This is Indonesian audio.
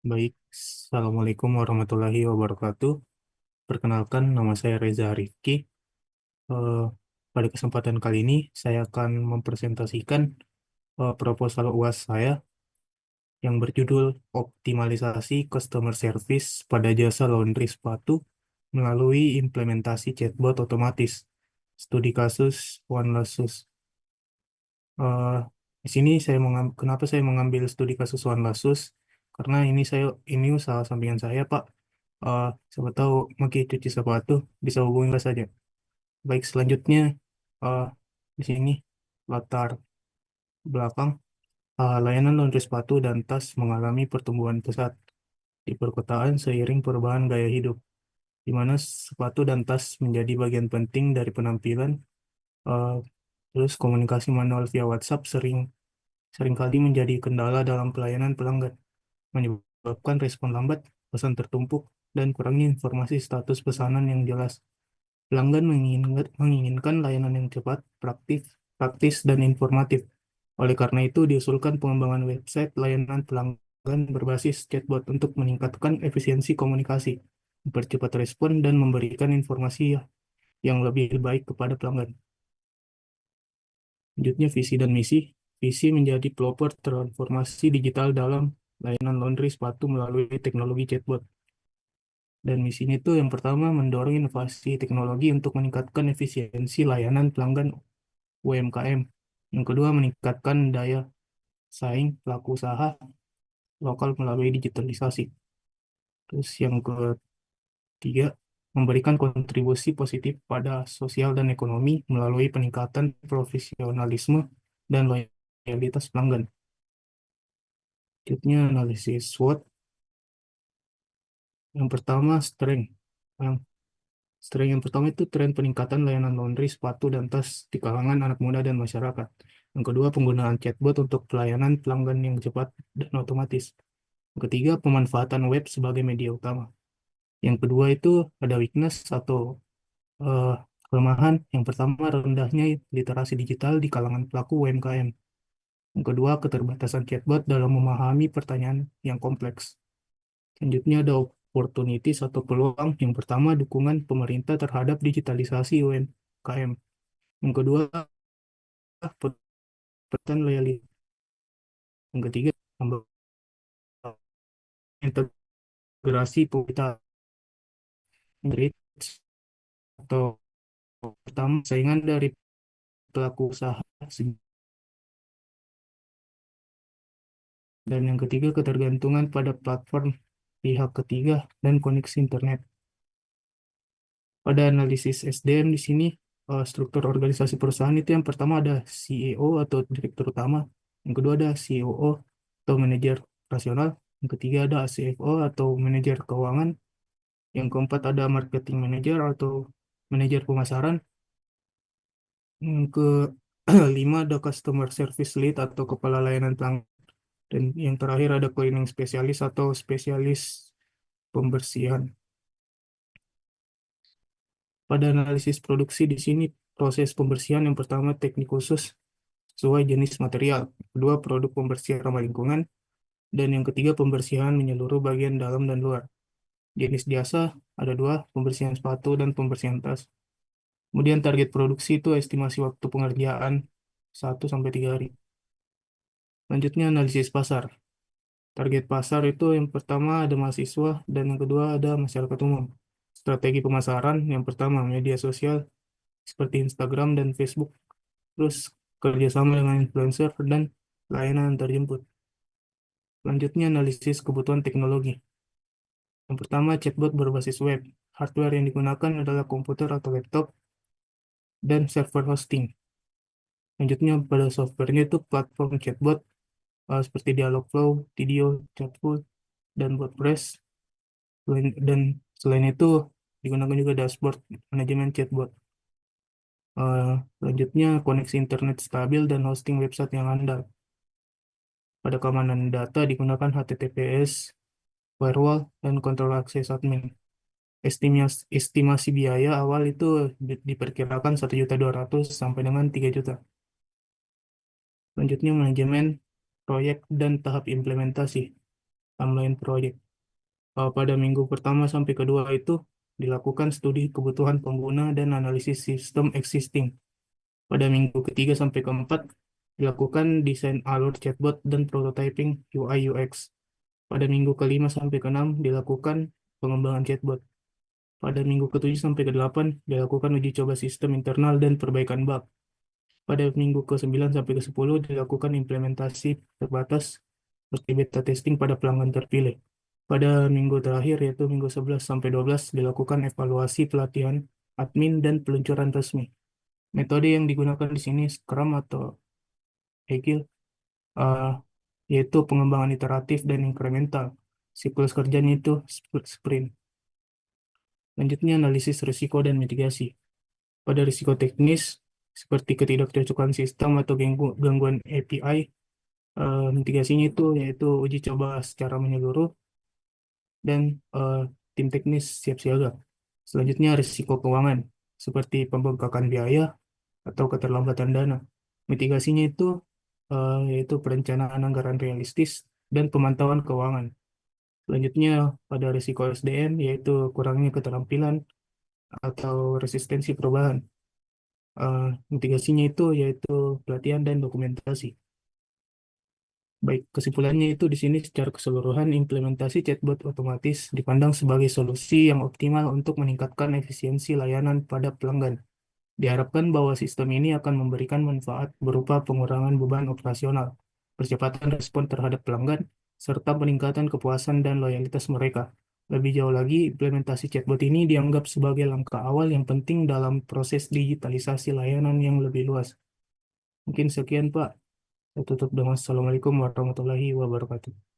Baik, Assalamualaikum warahmatullahi wabarakatuh. Perkenalkan, nama saya Reza Rifki. Eh, Pada kesempatan kali ini, saya akan mempresentasikan proposal UAS saya yang berjudul Optimalisasi Customer Service pada Jasa Laundry Sepatu melalui implementasi chatbot otomatis. Studi kasus OneLasus. Eh, di sini kenapa saya mengambil studi kasus OneLasus? Karena ini usaha sampingan saya, Pak. Eh, Siapa tahu Maki cuci sepatu bisa hubungi Mas saja. Baik, selanjutnya eh, di sini latar belakang layanan laundry sepatu dan tas mengalami pertumbuhan pesat di perkotaan seiring perubahan gaya hidup, di mana sepatu dan tas menjadi bagian penting dari penampilan. eh, Terus komunikasi manual via WhatsApp seringkali menjadi kendala dalam pelayanan pelanggan, menyebabkan respon lambat, pesan tertumpuk, dan kurangnya informasi status pesanan yang jelas. Pelanggan menginginkan layanan yang cepat, praktis, dan informatif. Oleh karena itu, diusulkan pengembangan website layanan pelanggan berbasis chatbot untuk meningkatkan efisiensi komunikasi, mempercepat respon, dan memberikan informasi yang lebih baik kepada pelanggan. Selanjutnya, visi dan misi. Visi menjadi pelopor transformasi digital dalam layanan laundry sepatu melalui teknologi chatbot. Dan misinya itu yang pertama mendorong inovasi teknologi untuk meningkatkan efisiensi layanan pelanggan UMKM. Yang kedua meningkatkan daya saing pelaku usaha lokal melalui digitalisasi. Terus yang ketiga memberikan kontribusi positif pada sosial dan ekonomi melalui peningkatan profesionalisme dan loyalitas pelanggan. Selanjutnya analisis SWOT. Yang pertama strength. Yang Strength yang pertama itu tren peningkatan layanan laundry, sepatu, dan tas di kalangan anak muda dan masyarakat. Yang kedua, penggunaan chatbot untuk pelayanan pelanggan yang cepat dan otomatis. Yang ketiga, pemanfaatan web sebagai media utama. Yang kedua itu ada weakness atau eh, kelemahan. Yang pertama, rendahnya literasi digital di kalangan pelaku UMKM. Yang kedua, keterbatasan chatbot dalam memahami pertanyaan yang kompleks. Selanjutnya ada opportunities atau peluang. Yang pertama, dukungan pemerintah terhadap digitalisasi UMKM. Yang kedua, perluasan loyalitas. Yang ketiga, tambah integrasi pemerintah atau pertama saingan dari pelaku usaha, dan yang ketiga ketergantungan pada platform pihak ketiga dan koneksi internet. Pada analisis SDM di sini, struktur organisasi perusahaan itu yang pertama ada CEO atau direktur utama, yang kedua ada COO atau manajer operasional, yang ketiga ada CFO atau manajer keuangan, yang keempat ada marketing manager atau manajer pemasaran, yang kelima ada customer service lead atau kepala layanan pelanggan, dan yang terakhir ada cleaning specialist atau spesialis pembersihan. Pada analisis produksi di sini, proses pembersihan yang pertama teknik khusus sesuai jenis material, kedua produk pembersih ramah lingkungan, dan yang ketiga pembersihan menyeluruh bagian dalam dan luar. Jenis jasa ada dua, pembersihan sepatu dan pembersihan tas. Kemudian target produksi itu estimasi waktu pengerjaan 1 sampai 3 hari. Selanjutnya analisis pasar. Target pasar itu yang pertama ada mahasiswa dan yang kedua ada masyarakat umum. Strategi pemasaran yang pertama media sosial seperti Instagram dan Facebook. Terus kerjasama dengan influencer dan layanan antar jemput. Selanjutnya analisis kebutuhan teknologi. Yang pertama chatbot berbasis web. Hardware yang digunakan adalah komputer atau laptop dan server hosting. Selanjutnya pada softwarenya itu platform chatbot seperti Dialogflow, Tidio, Chatful, dan WordPress. Dan selain itu digunakan juga dashboard manajemen chatbot. Selanjutnya koneksi internet stabil dan hosting website yang andal. Pada keamanan data digunakan HTTPS, firewall, dan kontrol akses admin. Estimasi biaya awal itu diperkirakan 1.200.000 sampai dengan 3 juta. Selanjutnya manajemen proyek dan tahap implementasi. timeline proyek. Pada minggu pertama sampai kedua itu dilakukan studi kebutuhan pengguna dan analisis sistem existing. Pada minggu ketiga sampai keempat dilakukan desain alur chatbot dan prototyping UI UX. Pada minggu kelima sampai keenam dilakukan pengembangan chatbot. Pada minggu ketujuh sampai ke-8 dilakukan uji coba sistem internal dan perbaikan bug. Pada minggu ke-9 sampai ke-10 dilakukan implementasi terbatas seperti beta testing pada pelanggan terpilih. Pada minggu terakhir, yaitu minggu 11 sampai 12, dilakukan evaluasi pelatihan admin dan peluncuran resmi. Metode yang digunakan di sini Scrum atau Agile, eh, yaitu pengembangan iteratif dan incremental. Siklus kerjanya itu sprint. Selanjutnya, analisis risiko dan mitigasi. Pada risiko teknis, seperti ketidakcocokan sistem atau gangguan API, mitigasinya itu yaitu uji coba secara menyeluruh dan eh, tim teknis siap siaga. Selanjutnya risiko keuangan seperti pembengkakan biaya atau keterlambatan dana. Mitigasinya itu yaitu perencanaan anggaran realistis dan pemantauan keuangan. Selanjutnya pada risiko SDM yaitu kurangnya keterampilan atau resistensi perubahan. Mitigasinya itu yaitu pelatihan dan dokumentasi. Baik, kesimpulannya itu di sini secara keseluruhan implementasi chatbot otomatis dipandang sebagai solusi yang optimal untuk meningkatkan efisiensi layanan pada pelanggan. Diharapkan bahwa sistem ini akan memberikan manfaat berupa pengurangan beban operasional, percepatan respon terhadap pelanggan, serta peningkatan kepuasan dan loyalitas mereka. Lebih jauh lagi, implementasi chatbot ini dianggap sebagai langkah awal yang penting dalam proses digitalisasi layanan yang lebih luas. Mungkin sekian, Pak. Saya tutup dengan Assalamualaikum warahmatullahi wabarakatuh.